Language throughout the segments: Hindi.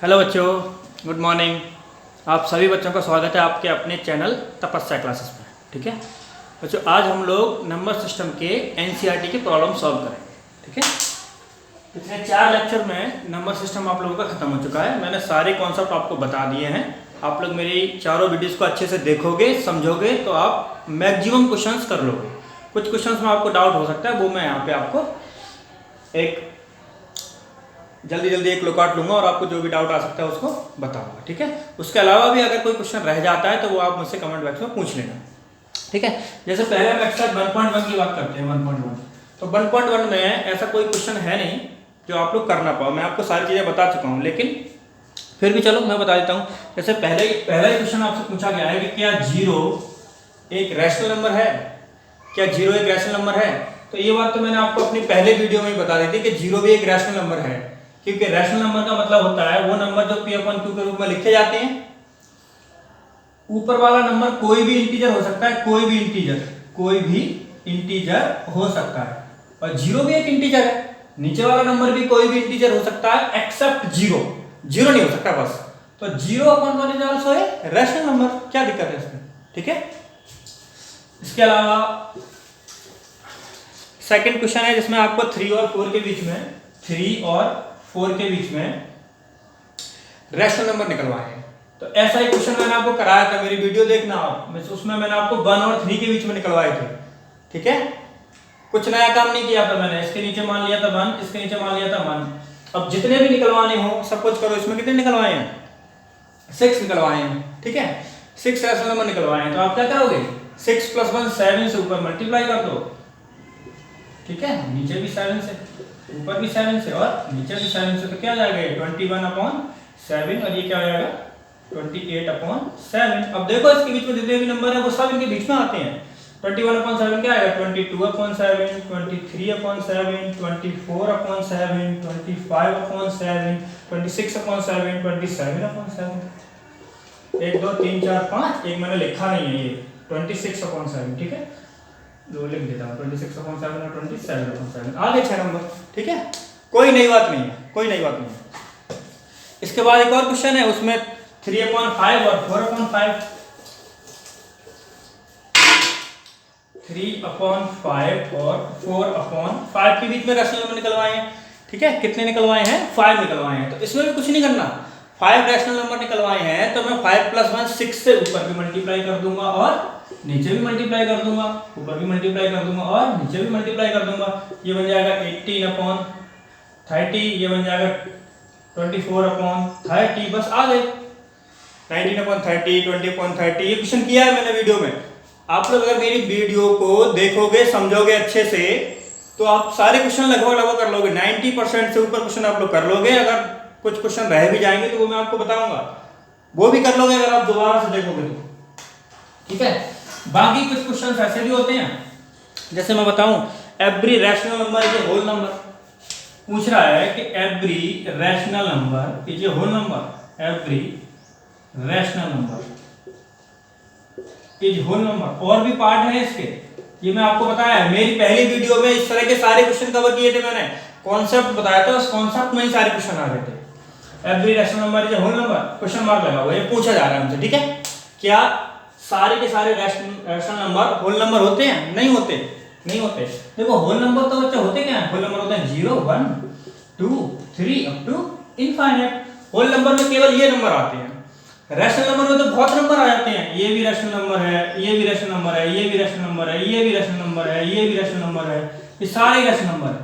हेलो बच्चों, गुड मॉर्निंग। आप सभी बच्चों का स्वागत है आपके अपने चैनल तपस्या क्लासेस पर। ठीक है बच्चों, आज हम लोग नंबर सिस्टम के एनसीईआरटी की प्रॉब्लम सॉल्व करेंगे। ठीक है, पिछले 4 लेक्चर में नंबर सिस्टम आप लोगों का खत्म हो चुका है। मैंने सारे कॉन्सेप्ट आपको बता दिए हैं। आप लोग मेरी चारों वीडियोज़ को अच्छे से देखोगे, समझोगे तो आप मैक्सिमम क्वेश्चंस कर लोगे। कुछ क्वेश्चंस में आपको डाउट हो सकता है, वो मैं यहाँ पे आपको एक जल्दी एक लुकआउट लूंगा और आपको जो भी डाउट आ सकता है उसको बताऊंगा। ठीक है, उसके अलावा भी अगर कोई क्वेश्चन रह जाता है तो वो आप मुझसे कमेंट बॉक्स में पूछ लेना। ठीक है, जैसे पहले हम एक्सरसाइज 1.1 की बात करते हैं। 1.1 तो 1.1 में ऐसा कोई क्वेश्चन है नहीं जो आप लोग कर ना पाओ। मैं आपको सारी चीज़ें बता चुका हूँ, लेकिन फिर भी चलो मैं बता देता हूँ। जैसे पहला ही क्वेश्चन आपसे पूछा गया है कि क्या 0 एक रैशनल नंबर है? क्या 0 एक रैशनल नंबर है? तो ये बात तो मैंने आपको अपनी पहले वीडियो में ही बता दी थी कि 0 भी एक रैशनल नंबर है, क्योंकि रैशनल नंबर का मतलब होता है वो नंबर जो P/Q के रूप में लिखे जाते हैं। ऊपर वाला नंबर कोई भी इंटीजर हो सकता है, कोई भी इंटीजर हो सकता है, और 0 भी एक इंटीजर है। नीचे वाला नंबर भी कोई भी इंटीजर हो सकता है एक्सेप्ट 0 नहीं हो सकता बस। तो 0/1 is also a rational number. क्या दिक्कत है इसमें? ठीक है, इसके अलावा सेकंड क्वेश्चन है जिसमें आपको 3 और 4 के बीच में रैशनल नंबर निकलवाए हैं। तो ऐसा ही क्वेश्चन मैंने आपको कराया था, मेरी वीडियो देखना आप, उसमें मैंने आपको 1 और 3 के बीच में निकलवाए थे। ठीक है, कुछ नया काम नहीं किया था मैंने। इसके नीचे मान लिया था 1, इसके नीचे मान लिया था 1। अब जितने भी निकलवाने हो सब कुछ करो। इसमें कितने निकलवाए हैं? 6 निकलवाए हैं। ठीक है, 6 रैशनल नंबर निकलवाए हैं। तो आप क्या करोगे? 6 + 1 7 से ऊपर मल्टीप्लाई कर दो। ठीक है, नीचे भी 7 से, ऊपर भी 7 से और नीचे भी 7 से। तो क्या आ जाएगा? 21/7, और ये क्या हो जाएगा? 28/7। अब देखो इसके बीच में जितने भी नंबर है वो सब इनके बीच में आते हैं। 21/7 क्या आएगा? 22/7, 23/7, 24/7, 25/7, 26/7, 27/7। 1 2 3 4 5, एक मैंने लिखा नहीं है, ये 26/7। ठीक है, दो लिख देता हूँ, 26/7 और 27/7 आ गए 6 नंबर। ठीक है, कोई नई बात नहीं है। इसके बाद एक और क्वेश्चन है, उसमें 3/5 और 4/5। 3/5 और 4/5 के बीच में रैशनल नंबर निकलवाए हैं। ठीक है, कितने निकलवाए हैं? 5 निकलवाए हैं। तो इसमें भी कुछ नहीं करना। 5 रैशनल नंबर निकलवाए हैं तो मैं 5 + 1 6 से ऊपर भी मल्टीप्लाई कर दूंगा और नीचे भी मल्टीप्लाई कर दूंगा, ऊपर भी मल्टीप्लाई कर दूंगा और नीचे भी मल्टीप्लाई कर दूंगा। ये बन जाएगा 18/30, ये बन जाएगा 24/30। बस आ गए 19/30, 20/30। ये क्वेश्चन किया है मैंने वीडियो में। आप लोग अगर मेरी वीडियो को देखोगे, समझोगे अच्छे से, तो आप सारे क्वेश्चन लगभग कर लोगे। 90% से ऊपर क्वेश्चन आप लोग कर लोगे। अगर कुछ क्वेश्चन रह भी जाएंगे तो वो मैं आपको बताऊंगा, वो भी कर लोगे अगर आप दोबारा से देखोगे तो। ठीक है, बाकी कुछ क्वेश्चंस ऐसे भी होते हैं, जैसे मैं बताऊं, every rational number is a whole number. पूछ रहा है कि every rational number is a whole number. Every rational number is whole number. और भी पार्ट है इसके, ये मैं आपको बताया है मेरी पहली वीडियो में। इस तरह के सारे क्वेश्चन कवर किए थे मैंने, कॉन्सेप्ट बताया था, उस कॉन्सेप्ट में ही सारे क्वेश्चन आ गए थे। Every rational number is a whole number, question mark लगा हुआ है, ये पूछा जा रहा है हमसे। ठीक है, क्या सारे के सारे रैशनल नंबर होल नंबर होते हैं? नहीं होते। देखो, होल नंबर तो बच्चे होते क्या हैं? होल नंबर होते हैं 0 1 2 3 up to infinite. Whole number में केवल ये नंबर आते हैं। रैशनल नंबर में तो बहुत नंबर आ जाते हैं। ये भी रैशनल नंबर है, ये भी रैशनल नंबर है, ये भी रैशनल नंबर है, ये भी रैशनल नंबर है, ये भी रैशनल नंबर है, ये सारे रैशनल नंबर है।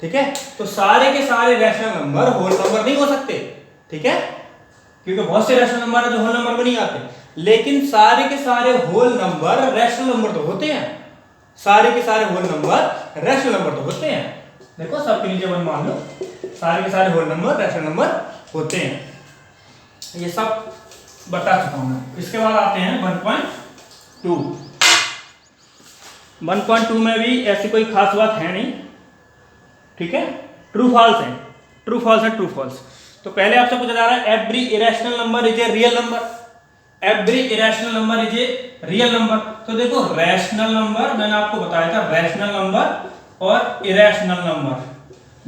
ठीक है, तो सारे के सारे रैशनल नंबर होल नंबर नहीं हो सकते। ठीक है, क्योंकि बहुत से रैशनल नंबर है जो होल नंबर में नहीं आते, लेकिन सारे के सारे होल नंबर रैशनल नंबर तो होते हैं। सारे के सारे होल नंबर रैशनल नंबर तो होते हैं। देखो, सबके नीचे 1 मान लो, सारे के सारे होल नंबर रैशनल नंबर होते हैं। ये सब बता चुका हूं मैं। इसके बाद आते हैं 1.2। 1.2 में भी ऐसी कोई खास बात है नहीं। ठीक है, ट्रू फॉल्स है, ट्रू फॉल्स। तो पहले आपसे पूछा जा रहा है every irrational number is a real number. Every irrational number is a real number. तो देखो, रैशनल नंबर मैंने आपको बताया था, रैशनल नंबर और इरेशनल नंबर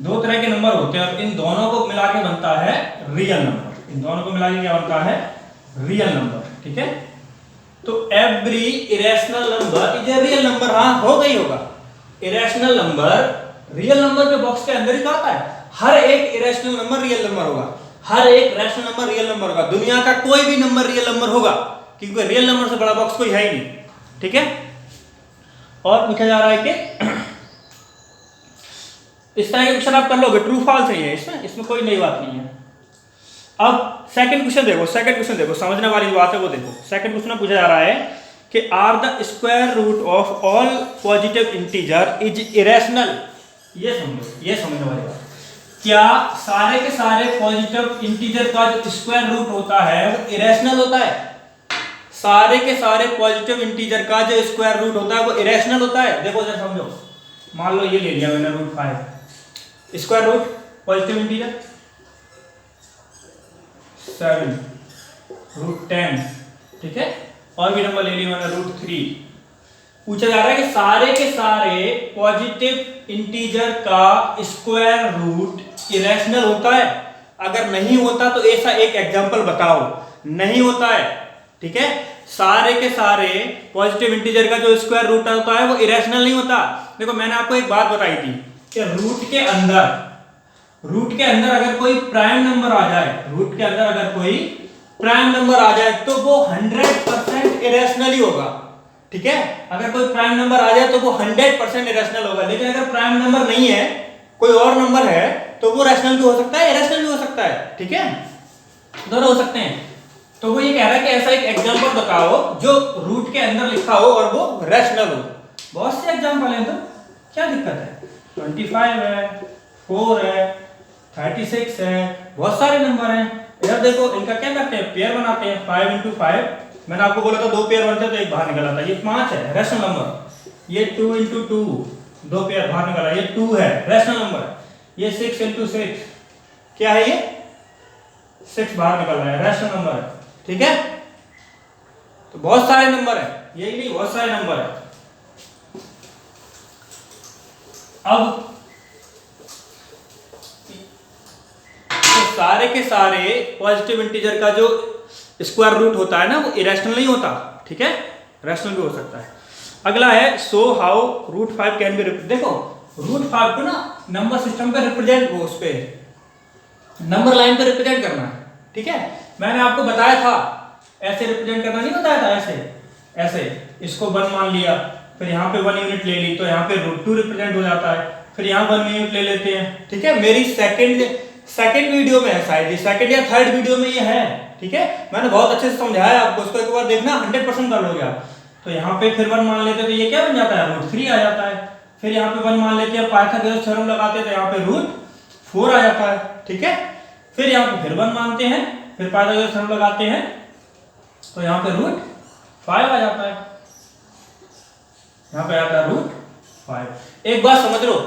2 तरह के नंबर होते हैं, और इन दोनों को मिला के बनता है रियल नंबर। इन दोनों को मिला के क्या बनता है, रियल नंबर। ठीक है, तो every irrational number is a real number. हाँ होगा ही होगा। इरेशनल नंबर रियल नंबर के बॉक्स के अंदर ही तो आता है। हर एक इरेशनल नंबर रियल नंबर होगा, हर एक रैशनल नंबर रियल नंबर होगा। दुनिया का कोई भी नंबर रियल नंबर होगा, क्योंकि रियल नंबर से बड़ा बॉक्स कोई है ही नहीं। ठीक है, और पूछा जा रहा है कि इस तरह के क्वेश्चन आप कर लोगे, ट्रू फॉल्स है ये, इसमें कोई नई बात नहीं है। अब सेकंड क्वेश्चन देखो, समझने वाली बात है वो देखो। सेकंड क्वेश्चन में पूछा जा रहा है कि are the square root of all positive integer is irrational. ये समझने वाली बात, क्या सारे के सारे पॉजिटिव इंटीजर का जो स्क्वायर रूट होता है वो इरेशनल होता है? सारे के सारे पॉजिटिव इंटीजर का जो स्क्वायर रूट होता है वो इरेशनल होता है। देखो जरा समझो, मान लो ये ले लिया मैंने root 5, square root positive integer 7, root 10, ठीक है, और भी नंबर ले लिया मैंने रूट 3। पूछा जा रहा है कि सारे के सारे पॉजिटिव इंटीजर का स्क्वायर रूट इरेशनल होता है? अगर नहीं होता तो ऐसा एक एग्जांपल बताओ। नहीं होता है, ठीक है, सारे के सारे पॉजिटिव इंटीजर का जो स्क्वायर रूट होता है वो इरेशनल नहीं होता। देखो मैंने आपको एक बात बताई थी कि रूट के अंदर अगर कोई प्राइम नंबर आ जाए, तो वो 100% इरेशनल ही होगा। ठीक है, अगर कोई प्राइम नंबर आ जाए तो वो 100% इरेशनल होगा। लेकिन अगर प्राइम नंबर नहीं है, कोई और नंबर है, तो वो रैशनल भी हो सकता है, इरेशनल भी हो सकता है। ठीक है, दोनों हो सकते हैं। तो वो ये कह रहा है कि ऐसा एक एग्जांपल बताओ जो रूट के अंदर लिखा हो और वो रैशनल हो। बहुत से एग्जांपल हैं, तो क्या दिक्कत है? 25 है, 4 है, 36 है, बहुत सारे नंबर हैं। इधर देखो, इनका क्या करते हैं, पेयर बनाते हैं। 5 into 5, मैंने आपको बोला था 2 पेयर बनते तो एक बाहर निकल आता है। ये 5 है रैशनल नंबर। ये 2 into 2, 2 पेयर बाहर निकला, ये 2 है रैशनल नंबर। ये 6 into 6, क्या है ये? 6 बाहर निकल रहा है, रैशनल नंबर है। ठीक है, तो बहुत सारे नंबर है, यही नहीं बहुत सारे नंबर है। अब तो सारे के सारे पॉजिटिव इंटीजर का जो स्क्वायर रूट होता है ना वो इरेशनल नहीं होता। ठीक है, रैशनल भी हो सकता है। अगला है so how root 5 can be represent. देखो रूट 5 को ना नंबर सिस्टम पे रिप्रेजेंट, वो उस पे नंबर लाइन पे रिप्रेजेंट करना है। ठीक है, मैंने आपको बताया था ऐसे रिप्रेजेंट करना, नहीं बताया था? ऐसे इसको 1 मान लिया, फिर यहाँ पे 1 यूनिट ले ली, तो यहाँ पे रूट 2 रिप्रेजेंट हो जाता है। फिर यहाँ 1 यूनिट ले लेते हैं। ठीक है, मेरी सेकंड वीडियो में है, शायद सेकंड या थर्ड वीडियो में ये है। ठीक है, मैंने बहुत अच्छे से समझाया आपको, उसको एक बार देखना, 100% कर लोगे आप। तो यहाँ पे फिर 1 मान लेते तो ये क्या बन जाता है, रूट 3 आ जाता है। फिर यहाँ पे 1 मान लेते हैं, पाइथागोरस थ्योरम लगाते हैं तो यहाँ पे रूट 4 आ जाता है। ठीक है, फिर यहाँ पे फिर 1 मानते हैं, फिर पाइथागोरस थ्योरम लगाते हैं तो यहाँ पे रूट 5 आ जाता है। यहाँ पे आता है रूट 5। एक बात समझ लो,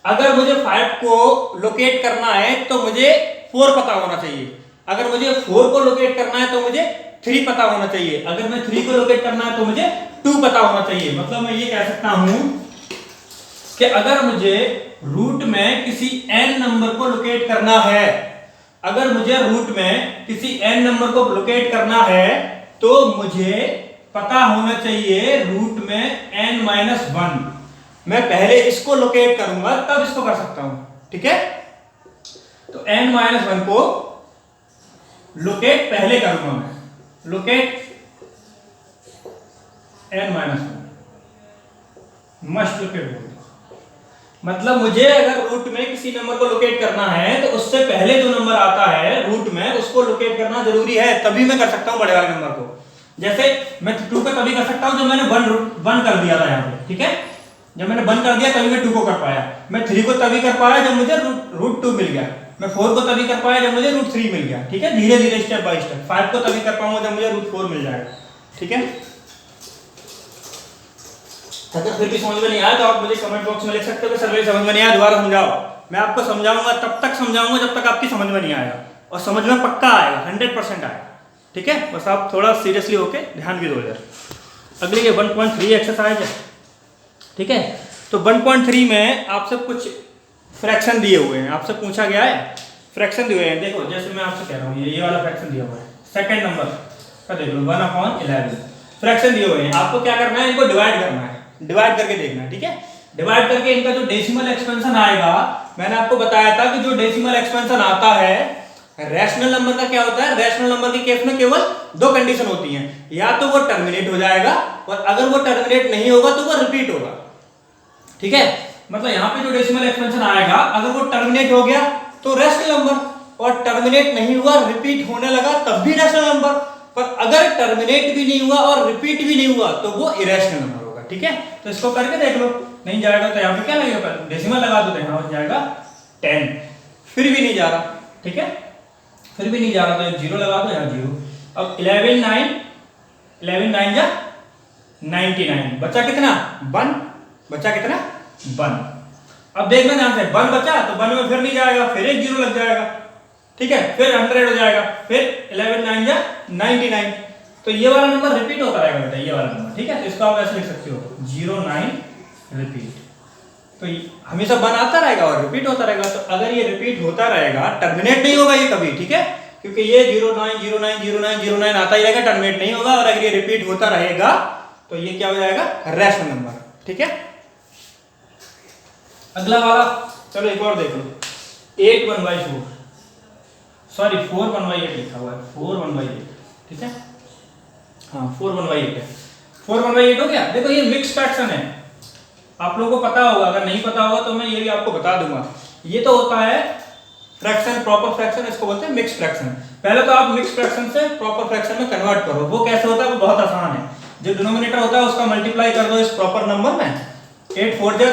अगर मुझे 5 को लोकेट करना है तो मुझे 4 पता होना चाहिए। अगर मुझे 4 को लोकेट करना है तो मुझे 3 पता होना चाहिए। अगर मैं 3 को लोकेट करना है तो मुझे 2 पता होना चाहिए। मतलब मैं ये कह सकता हूं कि अगर मुझे रूट में किसी n नंबर को लोकेट करना है, अगर मुझे रूट में किसी n नंबर को लोकेट करना है तो मुझे पता होना चाहिए रूट में n-1। मैं पहले इसको लोकेट करूंगा तब इसको कर सकता हूं। ठीक है, तो n-1 को लोकेट पहले करूंगा मैं, लोकेट n-1 मस्ट लोकेट। मतलब मुझे अगर रूट में किसी नंबर को लोकेट करना है तो उससे पहले जो नंबर आता है रूट में उसको लोकेट करना जरूरी है, तभी मैं कर सकता हूं बड़े वाले नंबर को। जैसे मैं 2 का तभी कर सकता हूं जब मैंने 1 कर दिया था यहाँ पे। ठीक है, जब मैंने 1 कर दिया तभी मैं 2 को कर पाया। मैं 3 को तभी कर पाया जब मुझे रूट 2 मिल गया। मैं 4 को तभी कर पाया जब मुझे रूट 3 मिल गया। ठीक है, धीरे धीरे स्टेप बाय स्टेप। 5 को तभी कर पाऊंगा जब मुझे रूट 4 मिल जाएगा। ठीक है, अगर फिर भी समझ में नहीं आया तो आप मुझे कमेंट बॉक्स में लिख सकते हो कि सर मेरी समझ में नहीं आया, दोबारा समझाओ। मैं आपको समझाऊंगा, तब तक समझाऊंगा जब तक आपकी समझ में नहीं आएगा, और समझ में पक्का आएगा, 100% आएगा। ठीक है, बस आप थोड़ा सीरियसली होके ध्यान भी दो यार। अगली ये 1.3 एक्सरसाइज है। ठीक है, तो 1.3 में आपसे कुछ फ्रैक्शन दिए हुए हैं, आपसे पूछा गया है फ्रैक्शन दिए हुए हैं, देखो जैसे मैं आपसे कह रहा हूँ ये वाला फ्रैक्शन दिया हुआ है, सेकंड नंबर का देख लो 1/11 फ्रैक्शन दिए हुए हैं, आपको क्या करना है, इनको डिवाइड करना है, डिवाइड करके देखना है, ठीक है। डिवाइड करके इनका जो डेसिमल एक्सपेंशन आएगा, मैंने आपको बताया था कि जो डेसिमल एक्सपेंशन आता है रैशनल नंबर का क्या होता है, रैशनल नंबर के केस में केवल दो कंडीशन होती हैं, या तो वो टर्मिनेट हो जाएगा और अगर वो टर्मिनेट नहीं होगा तो वो रिपीट होगा, ठीक है। मतलब यहाँ पे जो डेसिमल एक्सपेंशन आएगा अगर वो टर्मिनेट हो गया तो रैशनल नंबर, और टर्मिनेट नहीं हुआ रिपीट होने लगा तब भी रैशनल नंबर, पर अगर टर्मिनेट भी नहीं हुआ और रिपीट भी नहीं हुआ तो वो इरेशनल नंबर होगा, ठीक है। तो इसको करके देख लो, नहीं जाएगा तो यहाँ पे क्या लगेगा, डेसिमल लगा दो तो यहाँ हो जाएगा 10, फिर भी नहीं जा रहा, ठीक है, फिर भी नहीं जा रहा तो 0 लगा दो यहाँ 0। अब 11 9 जा 99, बचा कितना 1, बचा कितना 1। अब देखना ध्यान से, 1 बचा तो 1 में फिर नहीं जाएगा, फिर एक 0 लग जाएगा, ठीक है, फिर 100 हो जाएगा, फिर 11 9 जा 99, तो ये वाला नंबर रिपीट होता रहेगा बेटा, ये वाला नंबर, ठीक है। तो इसको आप ऐसे लिख सकते हो 09 रिपीट, तो हमेशा 1 आता रहेगा और रिपीट होता रहेगा। तो अगर ये रिपीट होता रहेगा, टर्मिनेट नहीं होगा ये कभी, ठीक है, क्योंकि ये 09 09 09 09 आता ही रहेगा, टर्मिनेट नहीं होगा, और अगर ये रिपीट होता रहेगा तो ये क्या हो जाएगा, रैशनल नंबर, ठीक है। अगला वाला चलो एक और देख लो, 8 1/4, सॉरी 4 1/8 लिखा हुआ है, 4 1/8, ठीक है, हाँ 4 1/8 है, 4 1/8 हो गया। देखो ये मिक्स फ्रैक्शन है, आप लोगों को पता होगा, अगर नहीं पता होगा तो मैं ये भी आपको बता दूंगा। ये तो होता है फ्रैक्शन, प्रॉपर फ्रैक्शन, इसको बोलते हैं मिक्स फ्रैक्शन। पहले तो आप मिक्स फ्रैक्शन से प्रॉपर फ्रैक्शन में कन्वर्ट करो, वो कैसे होता है, वो बहुत आसान है। जो डिनोमिनेटर होता है उसका मल्टीप्लाई कर दो इस प्रॉपर नंबर में, 8 4 जा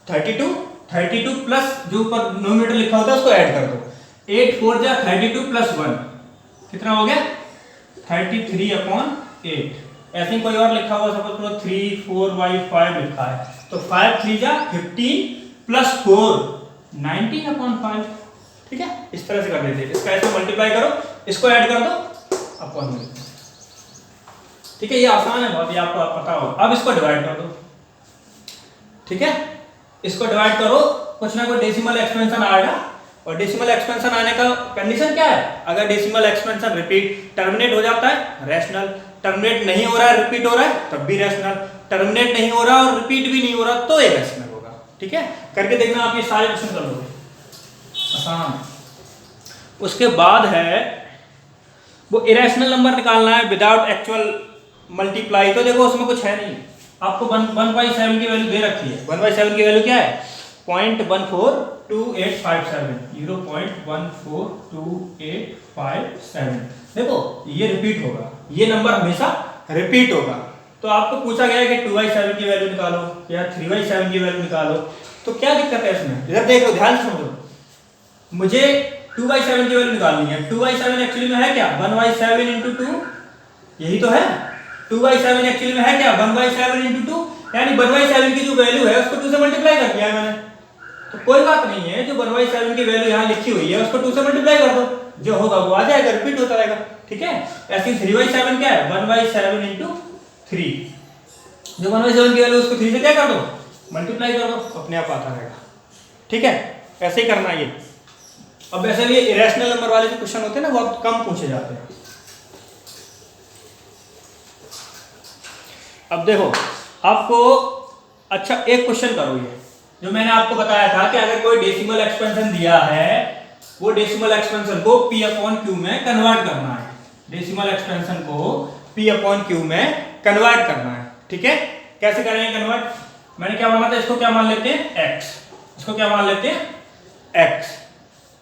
32, 32 प्लस जो ऊपर डिनोमिनेटर लिखा होता है उसको ऐड कर दो, 8 4 जा 32 प्लस 1 कितना हो गया 33/8। ऐसे ही कोई और लिखा हुआ, सपोज करो 3 4 5 लिखा है, तो 5 3 जा 15 प्लस 4 19/5, ठीक है। इस तरह से कर देते हैं, इसका ऐसे मल्टीप्लाई करो, इसको ऐड कर दो अपॉन में, ठीक है, ये आसान है बहुत, ये आपको पता होगा। अब इसको डिवाइड कर दो, ठीक है, इसको डिवाइड करो, कुछ ना कुछ डेसिमल एक्सपेंशन आएगा, और डेसिमल एक्सपेंशन आने का कंडीशन क्या है, अगर डेसिमल एक्सपेंशन रिपीट टर्मिनेट हो जाता है रैशनल, टर्मिनेट नहीं हो रहा है रिपीट हो रहा है तब भी रैशनल, टर्मिनेट नहीं हो रहा और रिपीट भी नहीं हो रहा तो इरेशनल होगा, ठीक है। करके देखना आप ये सारे क्वेश्चन कर लोगे, आसान। उसके बाद है वो इरेशनल नंबर निकालना है विदाउट एक्चुअल मल्टीप्लाई, तो देखो उसमें कुछ है नहीं, आपको 1/7 की वैल्यू दे रखी है, 1/7 की वैल्यू क्या है 0.142857, 0.142857, देखो ये रिपीट होगा, ये नंबर हमेशा रिपीट होगा। तो आपको पूछा गया है कि 2/7 की वैल्यू निकालो या 3/7 की वैल्यू निकालो, तो क्या दिक्कत है इसमें, इधर देखो ध्यान से समझो, मुझे 2/7 की वैल्यू निकालनी है, 2/7 एक्चुअली में है क्या 1/7 × 2, यही तो है, 2/7 एक्चुअली में है क्या 1/7 × 2, यानी 1/7 की जो वैल्यू है उसको 2 से मल्टीप्लाई कर दिया है मैंने। तो कोई बात नहीं है, जो 1/7 की वैल्यू यहाँ लिखी हुई है उसको 2 से मल्टीप्लाई कर दो, जो होगा वो आ जाएगा, रिपीट होता रहेगा, ठीक है। ऐसे 3/7 क्या है 1/7 × 3, जो 1/7 की वैल्यू उसको 3 से क्या कर दो मल्टीप्लाई कर दो, अपने आप आता रहेगा, ठीक है। ऐसे ही करना है ये। अब वैसे भी इरेशनल नंबर वाले जो क्वेश्चन होते हैं ना बहुत कम पूछे जाते हैं। अब देखो आपको, अच्छा एक क्वेश्चन करो, ये जो मैंने आपको बताया था कि अगर कोई डेसिमल एक्सपेंशन दिया है, वो डेसिमल एक्सपेंशन को P/Q में कन्वर्ट करना है, डेसिमल एक्सपेंशन को P/Q में कन्वर्ट करना है, ठीक है। कैसे करेंगे कन्वर्ट, मैंने क्या माना था, इसको क्या मान लेते हैं x, इसको क्या मान लेते हैं x,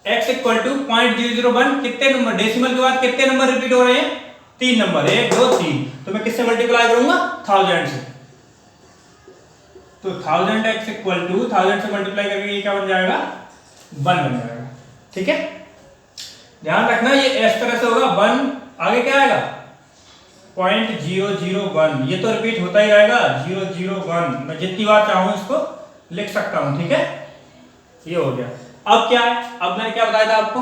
x = 0.001, कितने नंबर डेसिमल के बाद कितने नंबर रिपीट हो रहे हैं 3 नंबर, 1 2 3, तो मैं किससे मल्टीप्लाई करूंगा 1000 से, तो 1000x = 1000 से मल्टीप्लाई करके ये क्या बन जाएगा 1 बन जाएगा, ठीक है। ध्यान रखना ये इस तरह से होगा, 1 आगे क्या आएगा 0.001, ये तो रिपीट होता ही रहेगा 001, मैं जितनी बार चाहूं इसको लिख सकता हूं, ठीक है, ये हो गया। अब क्या है, अब मैंने क्या बताया था आपको,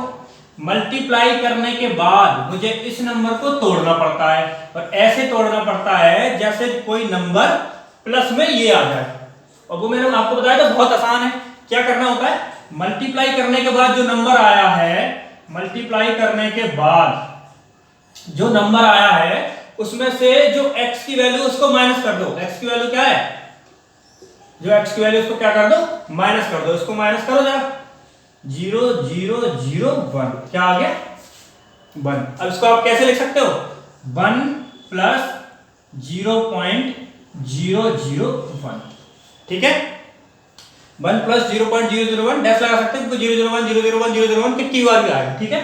मल्टीप्लाई करने के बाद मुझे इस नंबर को तोड़ना पड़ता है, और ऐसे तोड़ना पड़ता है जैसे कोई नंबर प्लस में ये आ जाए, और वो मैंने आपको बताया था बहुत आसान है। क्या करना होता है, मल्टीप्लाई करने के बाद जो नंबर आया है मल्टीप्लाई करने के बाद जो नंबर आया है उसमें से जो x की वैल्यू उसको माइनस कर दो। x की वैल्यू क्या है, जो x की वैल्यू उसको क्या कर दो, माइनस कर दो। इसको माइनस करो जरा, 0 0 0 1, क्या आ गया 1। अब इसको आप कैसे लिख सकते हो, 1 प्लस 0.001, ठीक है। 1 प्लस 0.001 डैश लगा सकते हैं, 001 001 001 कितनी बार भी आएगा, ठीक है।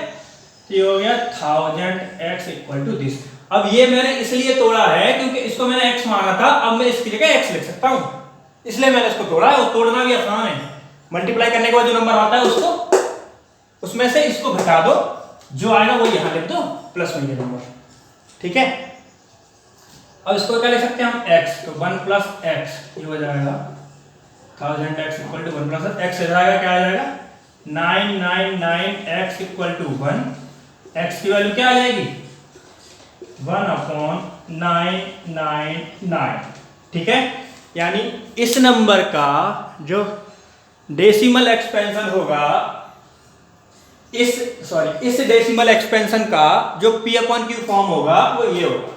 तो ये हो गया 1000x इक्वल टू दिस। अब ये मैंने इसलिए तोड़ा है क्योंकि इसको मैंने x माना था, अब मैं इसकी जगह x लिख सकता हूं, इसलिए मैंने इसको तोड़ा है। और तोड़ना भी आसान है, मल्टीप्लाई करने के बाद जो नंबर आता है उसको, उसमें से इसको घटा दो, जो आएगा वो यहां लिख दो प्लस में ये नंबर, ठीक है। अब इसको क्या लिख सकते हैं हम, x, तो 1 प्लस x, ये हो जाएगा 1000x equal to 1 plus x हो जाएगा, क्या आ जाएगा 999x इक्वल टू 1। x की वैल्यू क्या आ जाएगी, 1/999, ठीक है। यानी इस नंबर का जो डेसिमल एक्सपेंशन होगा, इस डेसिमल एक्सपेंशन का जो p अपॉन क्यू फॉर्म होगा वो ये होगा।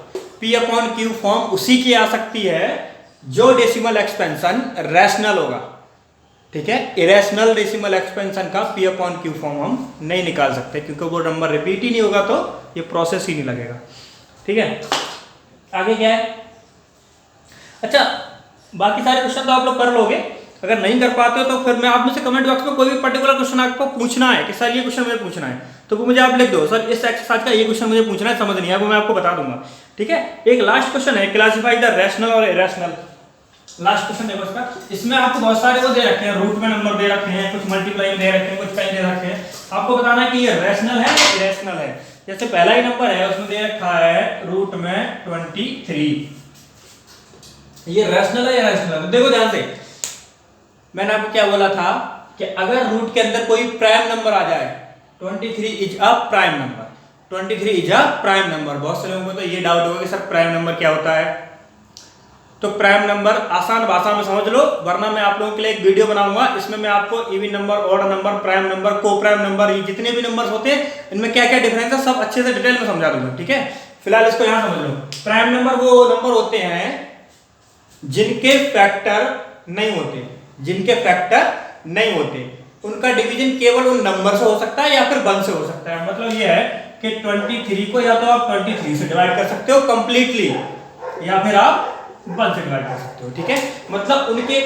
p अपॉन क्यू फॉर्म उसी की आ सकती है जो डेसिमल एक्सपेंशन रैशनल होगा, ठीक है। इरेशनल डेसिमल एक्सपेंशन का p अपॉन क्यू फॉर्म हम नहीं निकाल सकते क्योंकि वो नंबर रिपीट ही नहीं होगा, तो ये प्रोसेस ही नहीं लगेगा, ठीक है। आगे क्या है, अच्छा बाकी सारे क्वेश्चन तो आप लोग कर लोगे। अगर नहीं कर पाते हो तो फिर मैं आप में से कमेंट बॉक्स में कोई भी पर्टिकुलर क्वेश्चन आपको पूछना है कि सर ये क्वेश्चन मुझे पूछना है, तो वो मुझे आप लिख दो, सर इस एक्सरसाइज का ये क्वेश्चन मुझे पूछना है, समझ नहीं है, वो मैं आपको बता दूंगा, ठीक है। एक लास्ट क्वेश्चन है, क्लासिफाई द रैशनल और इरेशनल। लास्ट क्वेश्चन देखो इसका, इसमें आपको बहुत सारे वो दे रखे हैं, रूट में नंबर दे रखे हैं, कुछ मल्टीप्लाई में दे रखे हैं, कुछ कहीं दे रखे हैं। आपको बताना है कि ये रैशनल है या इरेशनल है। जैसे पहला ही नंबर है उसमें दे रखा है रूट में 23, ये रैशनल है या इरेशनल है। देखो ध्यान से, मैंने आपको क्या बोला था कि अगर रूट के अंदर कोई प्राइम नंबर आ जाए, 23 is a prime number, 23 is a prime number. बहुत से लोगों को तो ये डाउट होगा कि सर प्राइम नंबर क्या होता है। तो प्राइम नंबर आसान भाषा में समझ लो, वरना मैं आप लोगों के लिए एक वीडियो बनाऊंगा, इसमें मैं आपको even number, odd number, prime number, को प्राइम नंबर, ये जितने भी नंबर्स होते हैं इनमें क्या क्या डिफरेंस है सब अच्छे से डिटेल में समझा दूंगा, ठीक है। फिलहाल इसको यहां समझ लो। प्राइम नंबर वो नंबर होते हैं जिनके फैक्टर नहीं होते, जिनके फैक्टर नहीं होते, उनका डिवीजन केवल उन नंबर से हो सकता है या फिर 1 से हो सकता है। मतलब ये है कि 23 को या तो आप 23 से डिवाइड कर सकते हो कंप्लीटली, या फिर आप 1 से डिवाइड कर सकते हो, ठीक है। मतलब उनके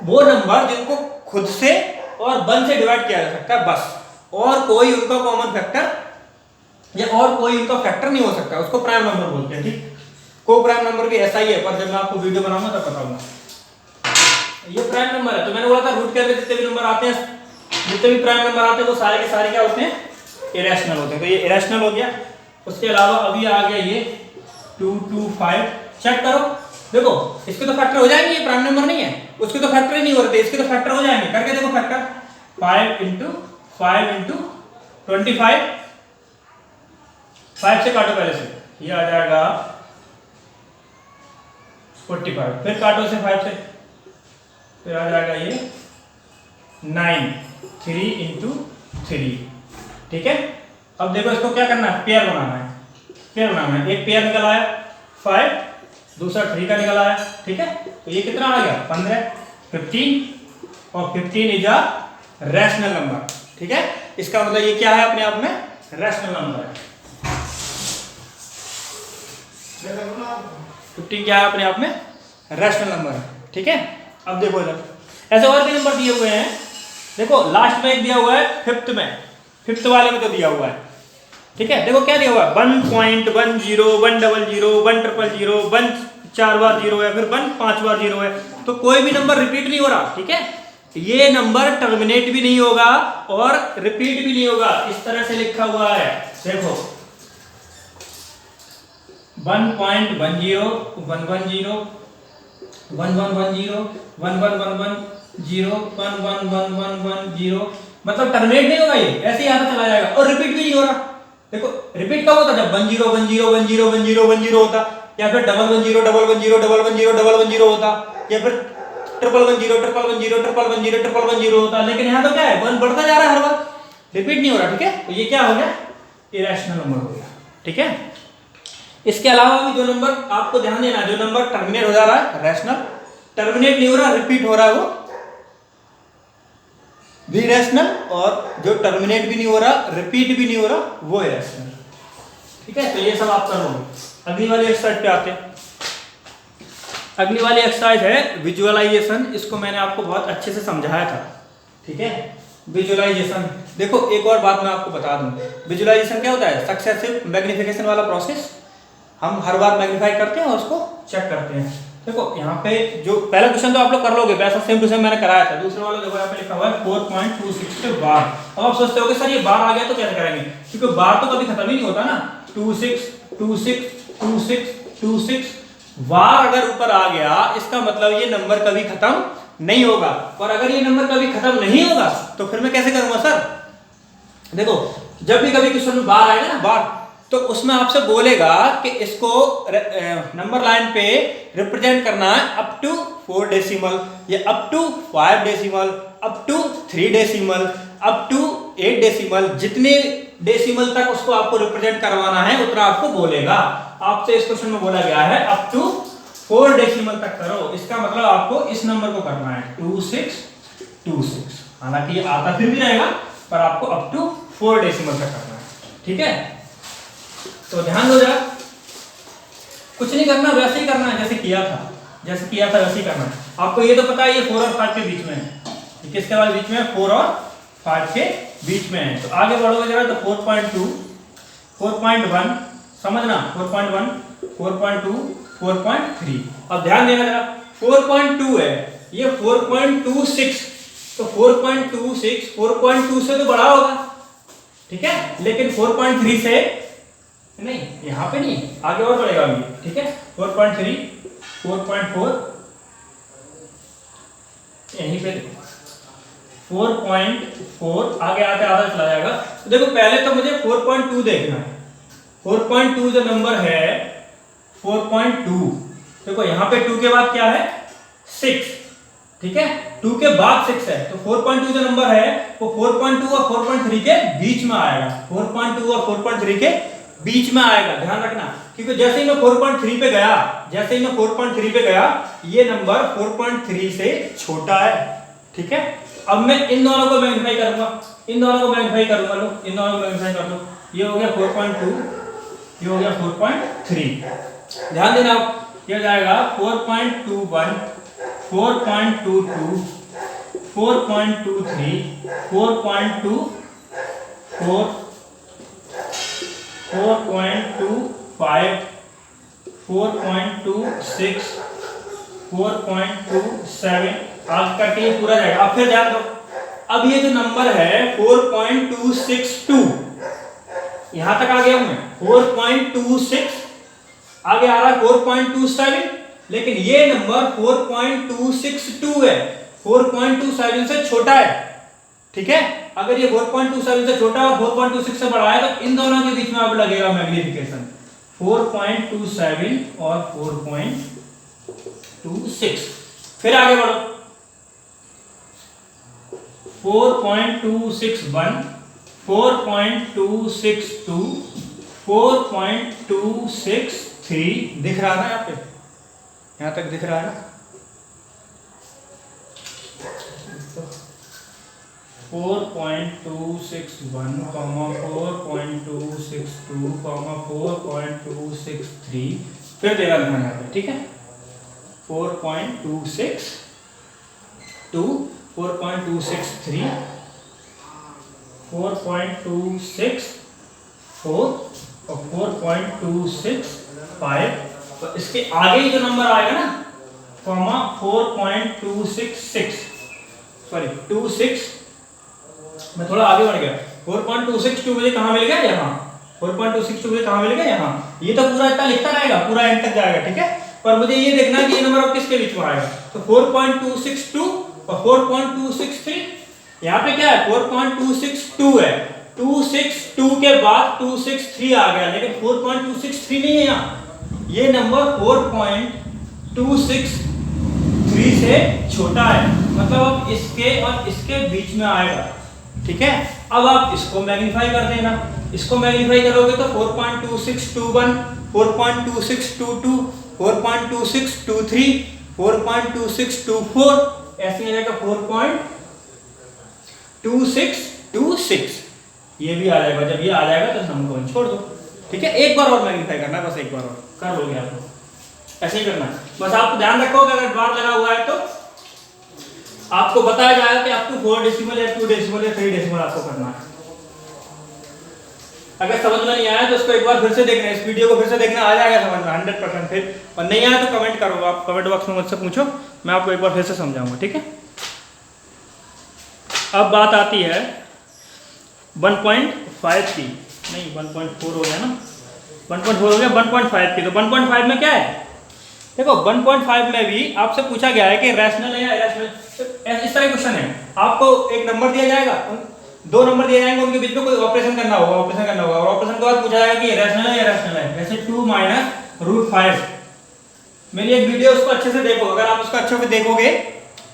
वो नंबर जिनको खुद से और 1 से डिवाइड किया जा सकता है बस, और कोई उनका कॉमन फैक्टर या और कोई उनका फैक्टर नहीं हो सकता, उसको प्राइम नंबर बोलते हैं, ठीक। को प्राइम नंबर भी ऐसा ही है, पर जब मैं आपको वीडियो बनाऊंगा तब बताऊंगा। ये प्राइम नंबर है, तो मैंने बोला था रूट के अंदर जितने भी नंबर आते हैं, जितने भी प्राइम नंबर आते हैं वो सारे के सारे क्या होते हैं, इरेशनल होते हैं। तो ये इरेशनल हो गया। उसके अलावा अभी आ गया ये 225, चेक करो, देखो इसके तो फैक्टर हो जाएंगे, ये प्राइम नंबर नहीं है, उसके तो फैक्टर ही नहीं हो रहे, इसके तो फैक्टर हो जाएंगे, करके देखो फैक्टर 5 × 5 × 25, 5 से काटो पहले से, ये आ जाएगा 45, फिर काटो से 5 से, फिर आ जाएगा ये 9, 3 × 3, ठीक है। अब देखो इसको क्या करना है, पेयर बनाना है, पेयर बनाना है। एक पेयर निकल आया 5, दूसरा 3 का निकल आया, ठीक है। तो ये कितना आ गया 15, 15, और 15 इज अ रैशनल नंबर, ठीक है। इसका मतलब ये क्या है, अपने आप में रैशनल नंबर है। 15 क्या है, अपने आप में रैशनल नंबर है, ठीक है। अब देखो इधर ऐसे और भी नंबर दिए हुए हैं, देखो लास्ट में एक दिया हुआ है, फिफ्थ वाले में तो दिया हुआ है, ठीक है। देखो क्या दिया हुआ है, 1.10 100 100 1 4 बार 0 है, फिर 1 5 बार 0 है, तो कोई भी नंबर रिपीट नहीं हो रहा, ठीक है। ये नंबर टर्मिनेट भी नहीं होगा और रिपीट भी नहीं होगा, इस तरह से लिखा हुआ है, देखो 1.10 110 1110 1110 1110 मतलब टर्मिनेट नहीं होगा, ये ऐसे ही आता चला जाएगा और रिपीट भी नहीं हो रहा। देखो रिपीट कब होता, जब 10 10 10 10 10 10 होता, या फिर 110 110 110 110 होता, या फिर 111 110 110 110 होता। लेकिन यहाँ तो क्या है, 1 बढ़ता जा रहा है हर बार, रिपीट नहीं हो रहा, ठीक है। तो ये क्या हो गया, इरेशनल नंबर हो गया, ठीक है। इसके अलावा भी जो नंबर आपको ध्यान देना, जो नंबर टर्मिनेट हो जा रहा है रैशनल, टर्मिनेट नहीं हो रहा, रिपीट हो रहा है, वो भी रैशनल, और जो टर्मिनेट भी नहीं हो रहा, रिपीट भी नहीं हो रहा, वो इरेशनल, ठीक है। तो ये सब आप करोगे। अगली वाली एक्सरसाइज पे आते हैं। अगली वाली एक्सरसाइज है विजुअलाइजेशन। इसको मैंने आपको बहुत अच्छे से समझाया था, ठीक है। विजुअलाइजेशन, देखो एक और बात मैं आपको बता दूं, विजुअलाइजेशन क्या होता है, सक्सेसिव मैग्निफिकेशन वाला प्रोसेस। हम हर बार मैग्नीफाई करते हैं और उसको चेक करते हैं। देखो यहाँ पे जो पहला क्वेश्चन तो आप लोग कर लोगे, वैसा सेम टू सेम मैंने कराया था। दूसरे वाला देखो यहाँ पे लिखा हुआ है 4.26 के बार। अब आप सोचते हो कि सर ये बार आ गया तो कैसे करेंगे, क्योंकि बार तो कभी खत्म ही नहीं होता ना। 26 26 26 26 बार अगर ऊपर आ गया, इसका मतलब ये नंबर कभी खत्म नहीं होगा। और अगर ये नंबर कभी खत्म नहीं होगा तो फिर मैं कैसे करूंगा सर। देखो जब भी कभी क्वेश्चन में बार आएगा ना, बार, तो उसमें आपसे बोलेगा कि इसको नंबर लाइन पे रिप्रेजेंट करना है अप टू 4 डेसिमल, या up to 5 decimal, up to 3 decimal, up to 8 decimal. जितने डेसिमल तक उसको आपको रिप्रेजेंट करवाना है उतना आपको बोलेगा। आपसे इस क्वेश्चन में बोला गया है अप टू 4 डेसिमल तक करो। इसका मतलब आपको इस नंबर को करना है 2626। हालांकि ये आता फिर भी रहेगा, पर आपको अप टू 4 डेसिमल तक करना है, ठीक है। तो ध्यान दो जरा, कुछ नहीं करना, वैसे ही करना है जैसे किया था, वैसे ही करना है। आपको ये तो पता है ये 4 और 5 के बीच में है। किसके बाद बीच में है, 4 और 5 के बीच में है। तो आगे बढ़ोगे जरा तो 4.2, 4.1 समझना, 4.1, 4.2, 4.3। अब ध्यान देना जरा, 4.2 है, ये 4.26, तो 4.26 4.2 से तो बड़ा होगा, ठीक है। लेकिन 4.3 से नहीं, यहां पे नहीं, आगे और बढ़ेगा अभी, ठीक है। 4.3, 4.4, यहीं पे 4.4, आगे आते आधा चला जाएगा। तो देखो पहले तो मुझे 4.2 देखना है। 4.2 जो नंबर है 4.2, देखो यहाँ पे 2 के बाद क्या है, 6, ठीक है। 2 के बाद 6 है, तो 4.2 जो नंबर है वो 4.2 और 4.3 के बीच में आएगा। 4.2 और 4.3 के बीच में आएगा, ध्यान रखना। क्योंकि जैसे ही मैं 4.3 पे गया, ये नंबर 4.3 से छोटा है, ठीक है। अब मैं इन दोनों को मैग्नीफाई करूंगा, लो इन दोनों को मैग्नीफाई कर लो। ये हो गया 4.2, ये हो गया 4.3। ध्यान देना, ये हो जाएगा 4.21, 4.22, 4.23, 4.24, 4.25, 4.26, 4.27, आज करके ये पूरा जाएगा। अब फिर ध्यान दो, अब ये जो नंबर है 4.262, यहां तक आ गया हूं मैं, 4.26, आगे आ रहा है 4.27, लेकिन ये नंबर 4.262 है, 4.27 से छोटा है, ठीक है। अगर ये 4.27 से छोटा और 4.26 से बड़ा है तो इन दोनों के बीच में अब लगेगा मैग्नीफिकेशन, 4.27 और 4.26। फिर आगे बढ़ो, 4.261, 4.262, 4.263, दिख रहा है ना यहाँ पे, यहाँ तक दिख रहा है ना। 4.261, 4.262, 4.263, फिर देगा ध्यान यहाँ पे, ठीक है। 4.262, 4.263, 4.264 और 4.265। तो इसके आगे ही जो नंबर आएगा ना, 4.266, सॉरी 26, मैं थोड़ा आगे बढ़ गया। 4.262 मुझे कहां मिल गया, यहाँ। 4.262 मुझे कहां मिल गया, यहाँ। ये तो पूरा इतना लिखता रहेगा, पूरा एंड तक जाएगा, ठीक है। पर मुझे ये देखना है कि ये नंबर अब किसके बीच में आएगा। तो 4.262 और 4.263, यहाँ पे क्या है, 4.262 है, 262 के बाद 263 आ गया, लेकिन 4.263 नहीं है यहाँ। ये नंबर 4.263 से छोटा है, मतलब अब इसके और इसके बीच में आएगा, ठीक है। अब आप इसको मैग्नीफाई कर देना, इसको मैग्नीफाई करोगे तो 4.2621, 4.2622, 4.2623, 4.2624, ऐसे आ जाएगा 4.2626। ये भी आ जाएगा। जब ये आ जाएगा तो नंबर को छोड़ दो, ठीक है। एक बार और मैग्नीफाई करना है, बस एक बार और कर लोगे आप लोग। ऐसे ही करना है, बस आप ध्यान रखोगे अगर बार लगा हुआ है तो आपको बताया जाएगा कि आपको 4 डेसिमल या 2 डेसिमल या 3 डेसिमल आपको करना है। अगर समझ में नहीं आया तो उसको एक बार फिर से देखना, इस वीडियो को फिर से देखना, आ जाएगा समझ में 100% फिर। और नहीं आया तो कमेंट करो, आप कमेंट बॉक्स में मुझसे पूछो, मैं आपको एक बार फिर से समझाऊंगा, ठीक है। अब बात आती है 1.5 की, नहीं 1.4 हो गया ना, 1.4 हो गया, 1.5 की। तो 1.5 में क्या है, देखो 1.5 में भी आपसे पूछा गया है कि रैशनल है या इरेशनल। इस तरह क्वेश्चन है, आपको एक नंबर दिया जाएगा, 2 नंबर दिए जाएंगे, उनके बीच में कोई ऑपरेशन करना होगा, और ऑपरेशन के बाद पूछा जाएगा कि रैशनल है या इरेशनल है। जैसे 2 - √5, मेरी एक वीडियो, उसको अच्छे से देखो, अगर आप उसको अच्छे से देखोगे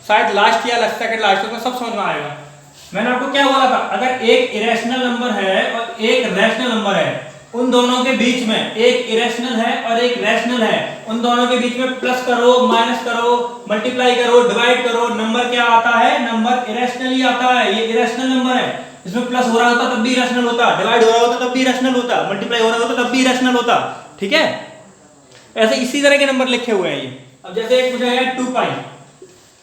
शायद लास्ट या सेकंड लास्ट, उसमें सब समझ में आएगा। मैंने आपको क्या बोला था, अगर एक इरेशनल नंबर है और एक रैशनल नंबर है, उन दोनों के बीच में एक इरेशनल है और एक रैशनल है, उन दोनों के बीच में प्लस करो, माइनस करो, मल्टीप्लाई करो, डिवाइड करो, नंबर क्या आता है, नंबर इरेशनल ही आता है। ये इरेशनल नंबर है, इसमें प्लस हो रहा होता तब भी इरेशनल होता, डिवाइड हो रहा होता तब भी इरेशनल होता, मल्टीप्लाई हो रहा होता तब भी इरेशनल होता, ठीक है। ऐसे इसी तरह के नंबर लिखे हुए हैं ये। अब जैसे एक पूछा गया 2 पाई,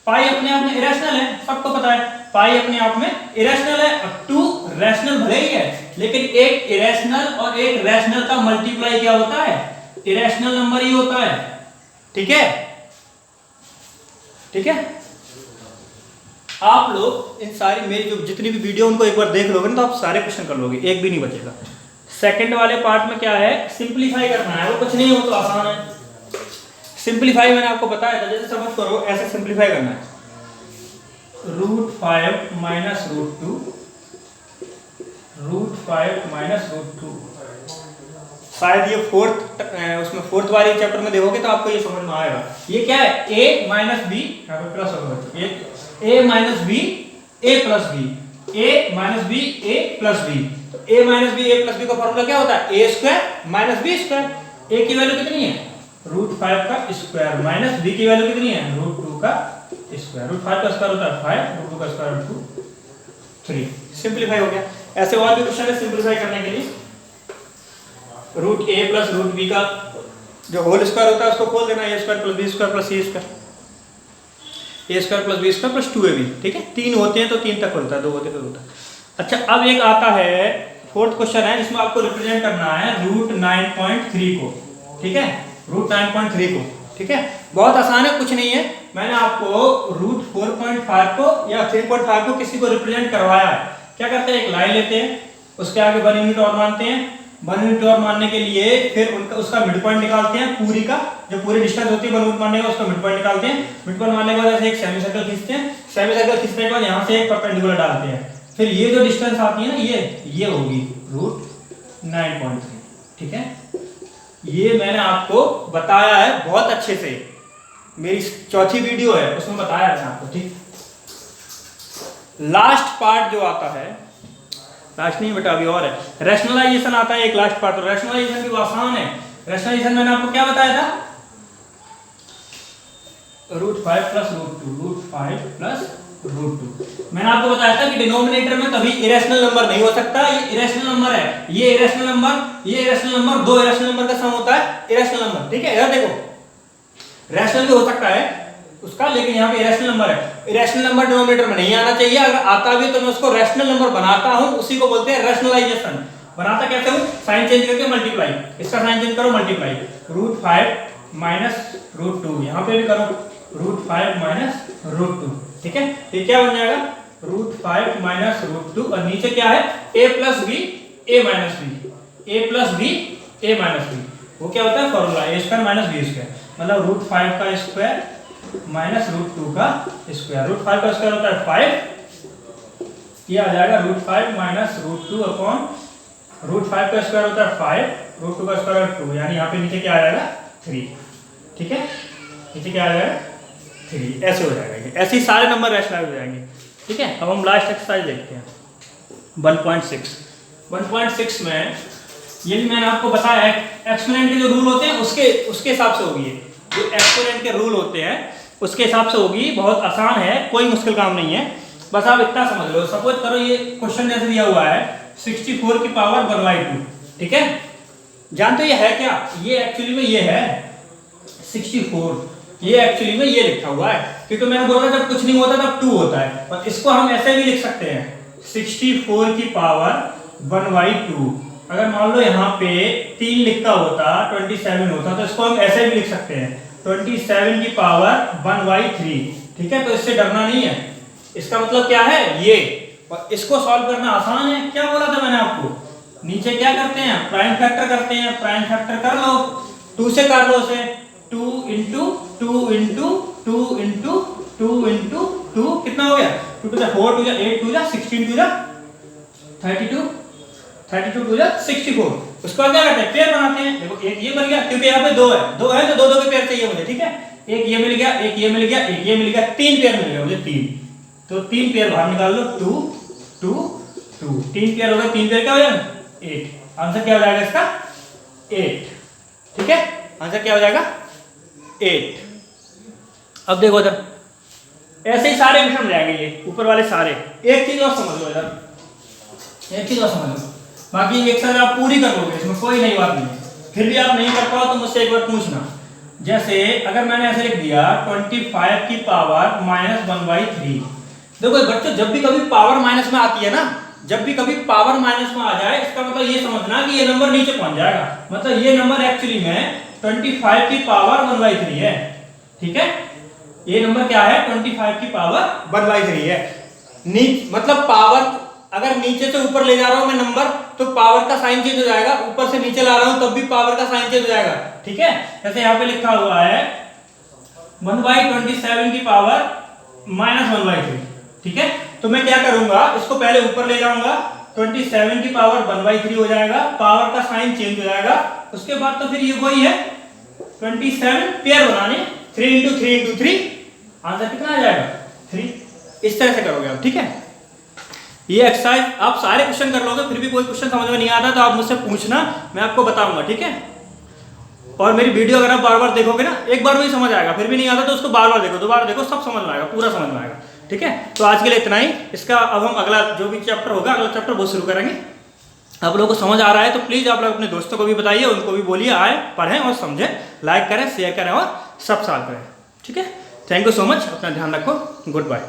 पाई अपने आप में इरेशनल है, सबको पता है पाई अपने आप में इरेशनल है। अब 2 रैशनल भले ही है, लेकिन एक इरेशनल और एक रैशनल का मल्टीप्लाई क्या होता है, इरेशनल नंबर ही होता है, ठीक है, ठीक है। आप लोग इन सारी मेरी जो जितनी भी वीडियो उनको एक बार देख लोगे ना तो आप सारे क्वेश्चन कर लोगे, एक भी नहीं बचेगा। सेकंड वाले पार्ट में क्या है, सिंपलीफाई करना है, वो कुछ नहीं हो तो आसान है। सिंपलीफाई मैंने आपको बताया था, जैसे समझ करो ऐसे सिंपलीफाई करना है। √5 - √2, √5 - √2, शायद ये उसमें फोर्थ वाले चैप्टर में देखोगे तो आपको ये समझ में आएगा। ये क्या है, a - b, यहाँ पे प्लस होगा, a - b a + b, a - b a + b। तो a - b a + b का फॉर्मूला क्या होता है, a² - b²। a की वैल्यू कितनी है, √5 का स्क्वायर, माइनस b की वैल्यू कितनी है, √2 का स्क्वायर। √5 का स्क्वायर होता है 5, √2 का स्क्वायर 2, 3। सिंपलीफाई हो गया। ऐसे और भी क्वेश्चन है सिंपलीफाई करने के लिए। √a + √b का जो होल स्क्वायर होता है उसको खोल देना, a² + b² + c², a² + b² + 2ab, ठीक है। 3 होते हैं तो 3 तक होता है, 2 होते तो होता है। अच्छा, अब एक आता है फोर्थ क्वेश्चन है, इसमें आपको रिप्रेजेंट करना है √9.3 को, ठीक है, √9.3 को, ठीक है। बहुत आसान है, कुछ नहीं है। मैंने आपको √4.5 को या 3.5 को किसी को रिप्रेजेंट करवाया है। क्या करते हैं, एक लाइन लेते हैं, उसके आगे 1 यूनिट और मानते हैं, 1 यूनिट और मानने के लिए फिर उसका मिड पॉइंट निकालते हैं, पूरी का जो पूरी डिस्टेंस होती है 1 यूनिट मानने का, उसका मिड पॉइंट निकालते हैं। मिड पॉइंट मानने के बाद ऐसे एक सेमी सर्कल खींचते हैं, सेमी सर्कल खींचने के बाद यहाँ से एक परपेंडिकुलर डालते हैं, फिर ये जो डिस्टेंस आती है ना, ये होगी √9.3, ठीक है। ये मैंने आपको बताया है बहुत अच्छे से, मेरी चौथी वीडियो है उसमें बताया है आपको, ठीक। लास्ट पार्ट जो आता है, लास्ट नहीं बेटा अभी और है, रैशनलाइजेशन आता है एक लास्ट पार्ट। तो रैशनलाइजेशन भी आसान है। रैशनलाइजेशन मैंने आपको क्या बताया था, √5 + √2, √5 + √2। मैंने आपको बताया था कि डिनोमिनेटर में कभी इरेशनल नंबर नहीं हो सकता, ये इरेशनल नंबर है, ये इरेशनल नंबर, ये इरेशनल नंबर, 2 इरेशनल नंबर का सम होता है इरेशनल नंबर, ठीक है। इधर देखो, रैशनल भी हो सकता है उसका, लेकिन यहाँ पे इरेशनल नंबर है। इरेशनल नंबर डिनोमिनेटर में नहीं आना चाहिए, अगर आता भी तो मैं उसको रैशनल नंबर बनाता हूँ, उसी को बोलते हैं रैशनलाइजेशन। बनाता कैसे हूँ, साइन चेंज करके मल्टीप्लाई, इसका साइन चेंज करो मल्टीप्लाई, √5 - √2, यहाँ पे भी करो √5 - √2, ठीक है। ये क्या बन जाएगा, √5 - √2, और नीचे क्या है, a + b a - b, a + b a - b। वो क्या होता है फॉर्मूला, a² - b², मतलब √5 का स्क्वायर माइनस √2 का स्क्वायर। √5 का स्क्वायर होता है 5, ये आ जाएगा √5 - √2 अपॉन √5 का स्क्वायर होता है 5, √2 का स्क्वायर 2, यानी यहाँ पे नीचे क्या आ जाएगा 3, ठीक है। नीचे क्या आ जाएगा 3, ऐसे हो जाएगा ये। ऐसे ही सारे नंबर रैशनलाइज हो जाएंगे, ठीक है। अब हम लास्ट एक्सरसाइज देखते हैं। 1.6 में ये भी मैंने आपको बताया एक्सपोनेंट के जो रूल होते हैं उसके हिसाब से होगी। जो एक्सपोनेंट के रूल होते हैं उसके हिसाब से होगी। बहुत आसान है, कोई मुश्किल काम नहीं है, बस आप इतना समझ लो। सपोज करो ये क्वेश्चन जैसे दिया हुआ है 64 की पावर 1/2, ठीक है। जानते हो ये है क्या? ये एक्चुअली में ये है 64, ये एक्चुअली में ये लिखा हुआ है, क्योंकि मैंने बोला जब कुछ नहीं होता तब 2 होता है। और इसको हम ऐसे भी लिख सकते हैं 64 की पावर 1/2। अगर मान लो यहाँ पे 3 लिखा होता 27 होता, तो इसको हम ऐसे भी लिख सकते हैं 27 की पावर 1/3, ठीक है। तो इससे डरना नहीं है, इसका मतलब क्या है ये। और इसको सॉल्व करना आसान है। क्या बोला था मैंने आपको? नीचे क्या करते हैं? प्राइम फैक्टर करते हैं। प्राइम फैक्टर कर लो, 2 से कर लो उसे, 2 × 2 × 2 × 2 × 2 कितना हो गया? 2 × 4 2 8 2 16 2 32 32 2 64। उसको क्या करते हैं? पेयर बनाते हैं। देखो एक ये बन गया, क्योंकि यहाँ पे 2 है तो 2 के पेयर चाहिए मुझे, ठीक है। एक ये मिल गया, एक ये मिल गया, एक ये मिल गया, 3 पेयर मिल गया मुझे, 3। तो 3 पेयर बाहर निकाल लो, 2 2 2, 3 पेयर हो गए। 3 पेयर क्या हो जाएगा? 8। आंसर क्या हो जाएगा इसका? 8, ठीक है। आंसर क्या हो जाएगा? 8। अब देखो इधर ऐसे ही सारे क्वेश्चन जाएंगे, ये ऊपर वाले सारे। एक चीज और समझ लो इधर, एक चीज और समझ लो, बाकी एक साथ आप पूरी कर लोगे, इसमें कोई नई बात नहीं है। फिर भी आप नहीं कर पाओ तो मुझसे एक बार पूछना। जैसे अगर मैंने ऐसे लिख दिया 25 की पावर -1/3। देखो बच्चों, जब भी कभी पावर माइनस में आती है ना, जब भी कभी पावर माइनस में आ जाए, इसका मतलब ये समझना कि ये नंबर नीचे पहुंच जाएगा। मतलब ये नंबर एक्चुअली में 25 की पावर 1/3 है, ठीक है। ये नंबर क्या है? 25 की पावर 1/3 है। मतलब पावर अगर नीचे से ऊपर ले जा रहा हूं मैं नंबर, तो पावर का साइन चेंज हो जाएगा। ऊपर से नीचे ला रहा हूं तब भी पावर का साइन चेंज हो जाएगा, ठीक है। जैसे यहाँ पे लिखा हुआ है 1/27 की पावर -1/3, ठीक है। तो मैं क्या करूंगा, इसको पहले ऊपर ले जाऊंगा, 27 की पावर 1/3 हो जाएगा, पावर का साइन चेंज हो जाएगा। उसके बाद तो फिर ये वही है 27 पेयर बनाने, 3 × 3 × 3, आंसर कितना आ जाएगा? 3। इस तरह से करोगे आप, ठीक है। ये एक्सरसाइज आप सारे क्वेश्चन कर लोगे, फिर भी कोई क्वेश्चन समझ में नहीं आता तो आप मुझसे पूछना, मैं आपको बताऊंगा, ठीक है। और मेरी वीडियो अगर आप बार बार देखोगे ना, एक बार में ही समझ आएगा, फिर भी नहीं आता तो उसको बार बार देखो, दोबारा देखो, सब समझ में आएगा, पूरा समझ में आएगा, ठीक है। तो आज के लिए इतना ही। इसका अब हम अगला जो भी चैप्टर होगा, अगला चैप्टर वो शुरू करेंगे। आप लोगों को समझ आ रहा है तो प्लीज़ आप लोग अपने दोस्तों को भी बताइए, उनको भी बोलिए आए, पढ़ें और समझें, लाइक करें, शेयर करें और सब्सक्राइब करें, ठीक है। थैंक यू सो मच, अपना ध्यान रखो, गुड बाय।